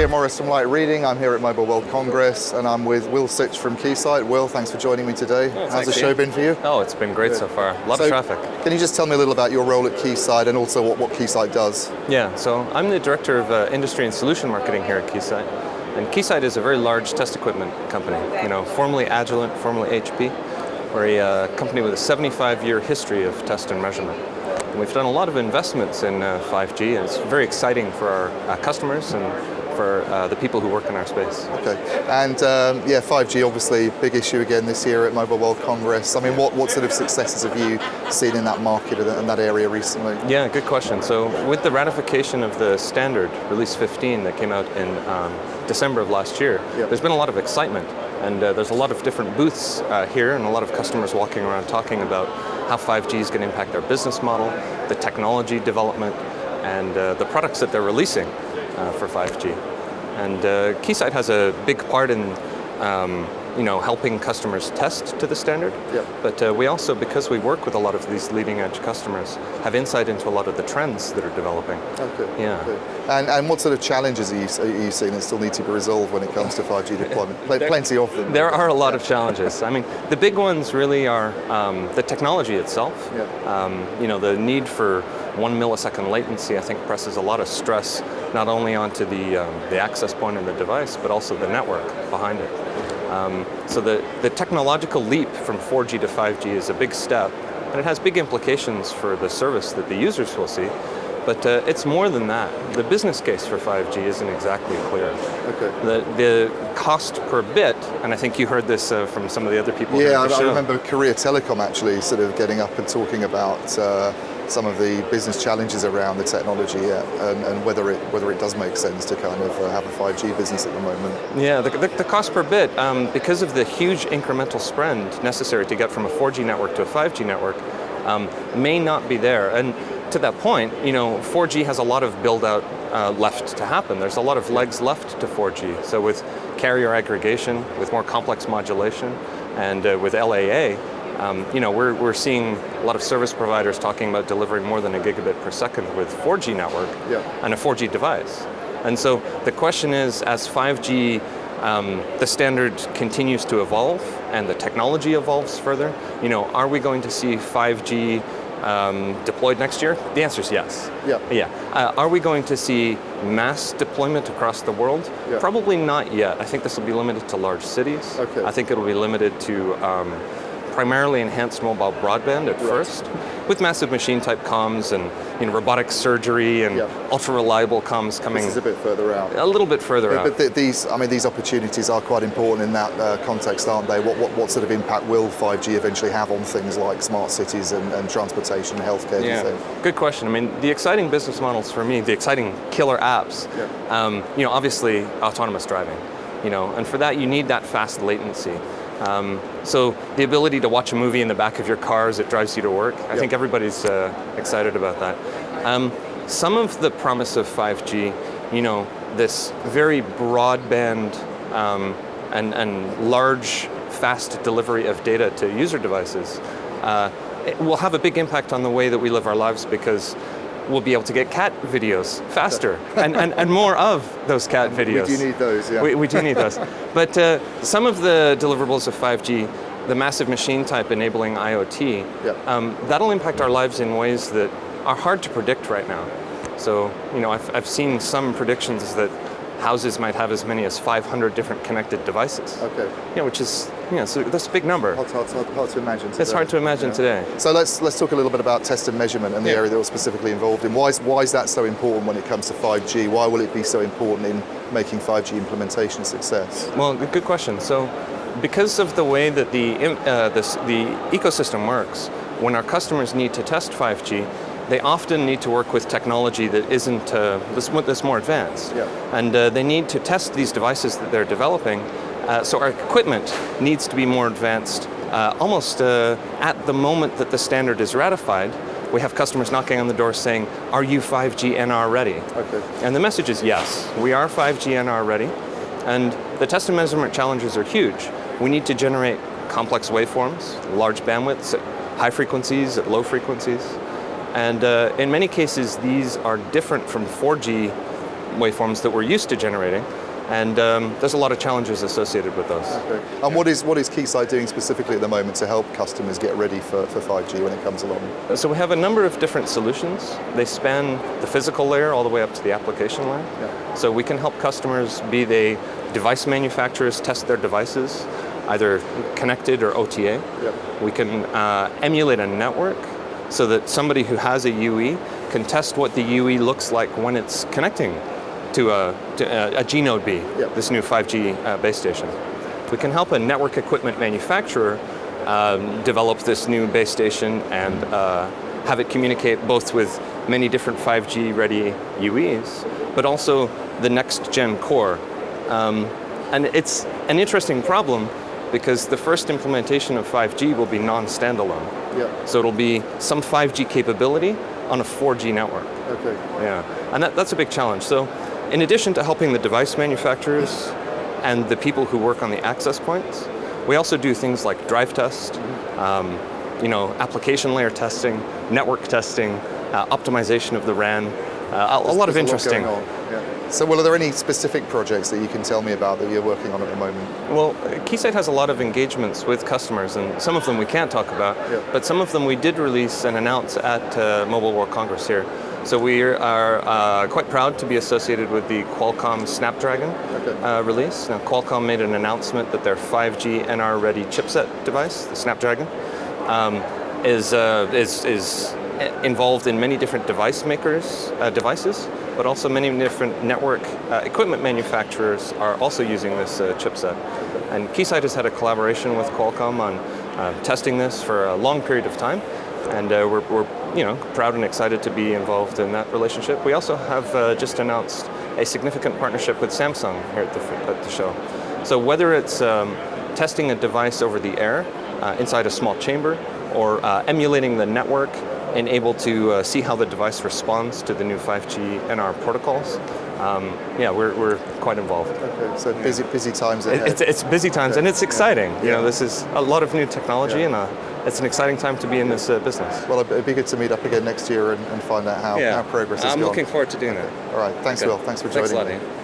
Ian Morris from Light Reading. I'm here at Mobile World Congress, and I'm with Will Sitch from Keysight. Will, thanks for joining me today. How's the show been for you? Oh, it's been great so far. A lot of traffic. Can you just tell me a little about your role at Keysight and also what Keysight does? Yeah, so I'm the Director of Industry and Solution Marketing here at Keysight. And Keysight is a very large test equipment company. Formerly Agilent, formerly HP. We're a company with a 75-year history of test and measurement. And we've done a lot of investments in 5G, and it's very exciting for our customers and for the people who work in our space. Okay, and 5G obviously big issue again this year at Mobile World Congress. I mean, what sort of successes have you seen in that market and that area recently? Yeah, good question. So with the ratification of the standard, Release 15, that came out in December of last year, there's been a lot of excitement. And there's a lot of different booths here and a lot of customers walking around talking about how 5G is going to impact their business model, the technology development, and the products that they're releasing for 5G. And Keysight has a big part in helping customers test to the standard. Yep. But we also, because we work with a lot of these leading edge customers, have insight into a lot of the trends that are developing. Okay. Yeah. Okay. And what sort of challenges are you seeing that still need to be resolved when it comes to 5G deployment? Plenty of them. There are a lot of challenges. I mean, the big ones really are the technology itself. Yep. The need for 1 millisecond latency, I think, presses a lot of stress not only onto the access point in the device, but also the network behind it. So the technological leap from 4G to 5G is a big step, and it has big implications for the service that the users will see. But it's more than that. The business case for 5G isn't exactly clear. Okay. The cost per bit, and I think you heard this from some of the other people. Yeah, I remember Korea Telecom actually sort of getting up and talking about some of the business challenges around the technology and whether it does make sense to kind of have a 5G business at the moment. Yeah, the cost per bit, because of the huge incremental spend necessary to get from a 4G network to a 5G network, may not be there. And to that point, 4G has a lot of build-out left to happen. There's a lot of legs left to 4G. So with carrier aggregation, with more complex modulation, and with LAA, we're seeing a lot of service providers talking about delivering more than a gigabit per second with 4G network and a 4G device. And so the question is, as 5G, the standard continues to evolve and the technology evolves further, are we going to see 5G deployed next year? The answer is yes. Yeah. Are we going to see mass deployment across the world? Yeah. Probably not yet. I think this will be limited to large cities. Okay. I think it'll be limited to primarily enhanced mobile broadband at first, with massive machine type comms and robotic surgery and ultra reliable comms coming. This is a bit further out. A little bit further out. But these opportunities are quite important in that context, aren't they? What sort of impact will 5G eventually have on things like smart cities and transportation and healthcare? do you think? Good question. I mean, the exciting business models for me, the exciting killer apps, obviously autonomous driving, and for that you need that fast latency. So the ability to watch a movie in the back of your car as it drives you to work, I think everybody's excited about that. Some of the promise of 5G, this very broadband and large, fast delivery of data to user devices, it will have a big impact on the way that we live our lives, because we'll be able to get cat videos faster and more of those cat videos. We do need those, yeah. We do need those. But some of the deliverables of 5G, the massive machine type enabling IoT, that'll impact our lives in ways that are hard to predict right now. So, I've seen some predictions that houses might have as many as 500 different connected devices. Okay. Which is, so that's a big number. Hard to imagine today. It's hard to imagine today. So let's talk a little bit about test and measurement and the area that we're specifically involved in. Why is that so important when it comes to 5G? Why will it be so important in making 5G implementation a success? Well, good question. So, because of the way that the ecosystem works, when our customers need to test 5G, they often need to work with technology that isn't that's more advanced, and they need to test these devices that they're developing. So our equipment needs to be more advanced. Almost at the moment that the standard is ratified, we have customers knocking on the door saying, "Are you 5G NR ready?" Okay. And the message is yes, we are 5G NR ready, and the test and measurement challenges are huge. We need to generate complex waveforms, large bandwidths, at high frequencies, at low frequencies. And in many cases, these are different from 4G waveforms that we're used to generating. And there's a lot of challenges associated with those. Okay. And what is Keysight doing specifically at the moment to help customers get ready for 5G when it comes along? So we have a number of different solutions. They span the physical layer all the way up to the application layer. Yeah. So we can help customers, be they device manufacturers, test their devices, either connected or OTA. Yep. We can emulate a network so that somebody who has a UE can test what the UE looks like when it's connecting to a G-Node B, Yep. this new 5G base station. We can help a network equipment manufacturer develop this new base station and have it communicate both with many different 5G ready UEs, but also the next gen core. And it's an interesting problem because the first implementation of 5G will be non-standalone. Yep. So it'll be some 5G capability on a 4G network. Okay. Yeah, and that's a big challenge. So in addition to helping the device manufacturers and the people who work on the access points, we also do things like drive test, application layer testing, network testing, optimization of the RAN, a lot of interesting. There's a lot going on. Yeah. So, well, are there any specific projects that you can tell me about that you're working on at the moment? Well, Keysight has a lot of engagements with customers, and some of them we can't talk about, but some of them we did release and announce at Mobile World Congress here. So we are quite proud to be associated with the Qualcomm Snapdragon release. Now, Qualcomm made an announcement that their 5G NR-ready chipset device, the Snapdragon, is involved in many different device makers' devices, but also many different network equipment manufacturers are also using this chipset. And Keysight has had a collaboration with Qualcomm on testing this for a long period of time, and we're proud and excited to be involved in that relationship. We also have just announced a significant partnership with Samsung here at the show. So whether it's testing a device over the air inside a small chamber, or emulating the network and able to see how the device responds to the new 5G NR protocols. We're quite involved. Okay, so busy times ahead. It's busy times, and it's exciting. This is a lot of new technology, and it's an exciting time to be in this business. Well, it'd be good to meet up again next year and find out how progress is going. I'm looking forward to doing that. All right, thanks, Will. Thanks for joining me. Thanks a lot, Ian.